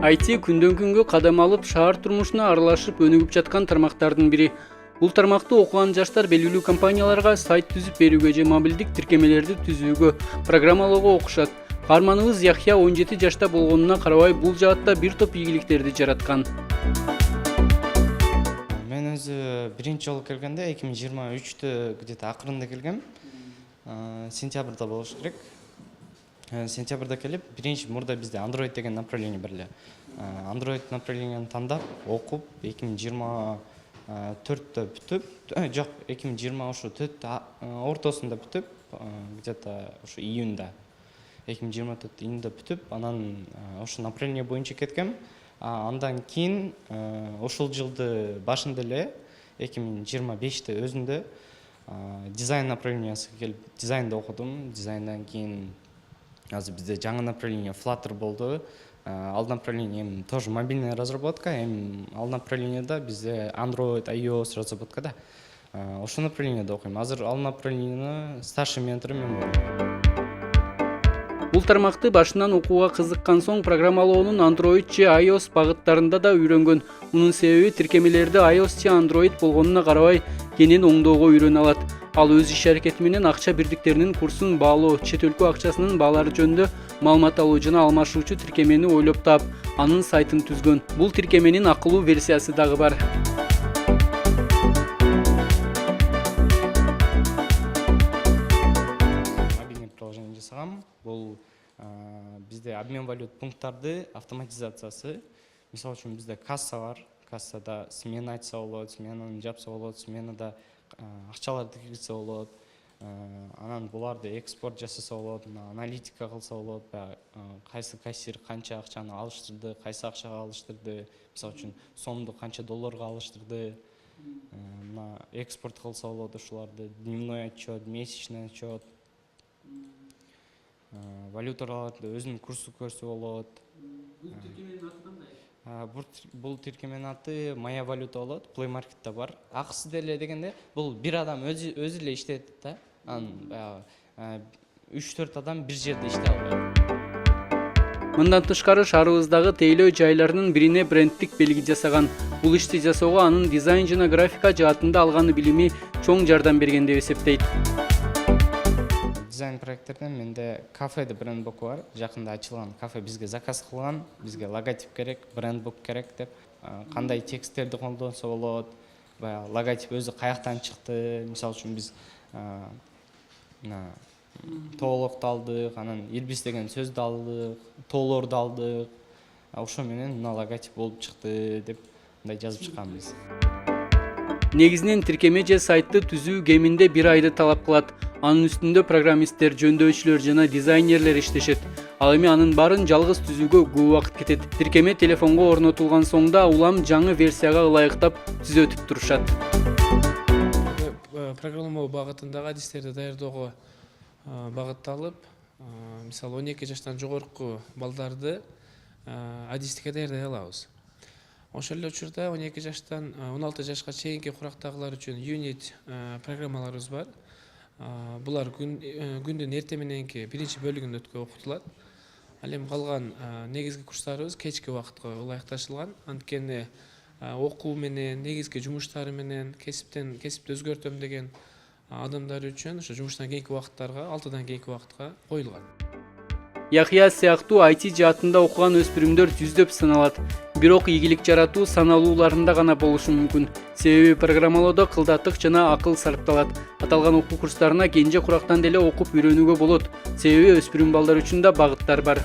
IT күндөн күнгө кадам алып шаар турмушуна аралашып өнүгүп жаткан тармактардын бири. Бул тармакты окуган жаштар белгилүү компанияларга сайт түзүп берүүгө же мобилдик тиркемелерди түзүүгө, программалоого окушат. Каарманыбыз Яхья 17 жашта болгонуна карабай бул жаатта бир топ ийгиликтерди жараткан. Мен өзү биринчи жолу келгенде 2023-тө где-то акырында келгем. Сентябрда болуш керек. Сентябрда келип, биринчи мурда бизде Android деген направление бар эле. Android направлениени тандап, окуп 2024-тө бүтүп, жок, 2020 ошо 4 ортосунда бүтүп, где-то ошо июнда. 2024 июнда бүтүп, анан ошо направление боюнча кеткем. Андан кийин ошол жылды башында эле 2025-те өзүндө дизайн направлениясына келип дизайнды окудум. Дизайндан кийин азыр бизде жаңы направление Flutter болду. Ал направление тоже мобильная разработка, ал направлениеда бизде Android, iOS разработка да. Ошол направлениеде окуйм. Азыр ал направлениенин старший ментору мен болом. Бул тармакты башынан окууга кызыккан соң программалоонун Android же iOS багыттарында да үйрөнгөн. Мунун себеби тиркемелерди iOS же Android болгонуна карабай кенен оңдоого үйрөнө алат. Ал өз иш аракети менен акча бирдиктеринин курсун баалоо, чет өлкө акчасынын баалары жөнүндө маалымат алуу жана алмашуучу тиркемени ойлоп таап, анын сайтын түзгөн. Бул тиркеменин акылуу версиясы дагы бар. Мобильный приложение жасагам. Бул бизде обмен валют пункттарды автоматизациясы. Мисалы үчүн бизде касса бар. Кассада смена айтса болот, сменаны жапса болот, сменада акчаларды киргизсе болот. Анан буларды экспорт жасаса болот, аналитика кылса болот, кайсы кассир канча акчаны алыштырды, кайсы акчага алыштырды, мисалы үчүн сомду канча долларга алыштырды. Экспорт кылса болот ошоларды, дневной отчет, месячный отчет. Валюталарды өзүнүн курсу көрсө болот. Бул тиркеменин аты Моя валюта болот, Play Market'та бар. Акысы деле дегенде бул бир адам өзү эле иштейт да. Анан 3-4 адам бир жерде иштей албайт. Мындан тышкары шаарыбыздагы тейлөө жайларынын бирине брендтик белги жасаган. Бул ишти жасоого анын дизайн жана графика жаатында алган билими чоң жардам берген деп эсептейт. Дизайн проекттерден менде кафе брендбук бар. Жакында ачылган кафе бизге заказ кылган. Бизге логотип керек, брендбук керек деп. Кандай тексттерди колдонсо болот. Баягы логотип өзү каяктан чыкты. Мисалы үчүн биз тоолокту алдык, анан ирбис деген сөздү алдык, тоолорду алдык. Ошо менен мына логотип болуп чыкты деп мындай жазып чыкканбыз. Негизинен тиркеме же сайтты түзүү кеминде 1 айды талап кылат. Анын үстүндө программисттер, жөндөочүлөр жана дизайнерлер иштешет. Ал эми анын баарын жалгыз түзүүгө көп убакыт кетет. Тиркеме телефонго орнотулган соң да улам жаңы версияга ылайыктап түзөтүп турушат. Программалоо багытындагы адистерди даярдоого багытталып, мисалы 12 жаштан жогорку балдарды адистикке даярдай алабыз. Ошол эле учурда 12 жаштан 16 жашка чейинки курактагылар үчүн юнит программаларыбыз бар. Булар күндүн эртең мененки биринчи бөлүгүндө окутулат. Ал эми калган негизги курстарыбыз кечки убакытка ылайыкташылган. Анткени окуу менен, негизги жумуштары менен, кесипти өзгөртөм деген адамдар үчүн ошо жумуштан кийинки убакыттарга, 6-дан кийинки убакытка коюлган. Яхья сыяктуу IT жаатында окуган өспүрүмдөр жүздөп саналат. Бирок ийгилик жаратуу саналууларында гана болушу мүмкүн. Себеби программалоодо кылдаттык жана акыл сарпталат. Аталган окуу курстарына кенже курактан деле окуп үйрөнүүгө болот. Себеби өспүрүм балдар үчүн да багыттар бар.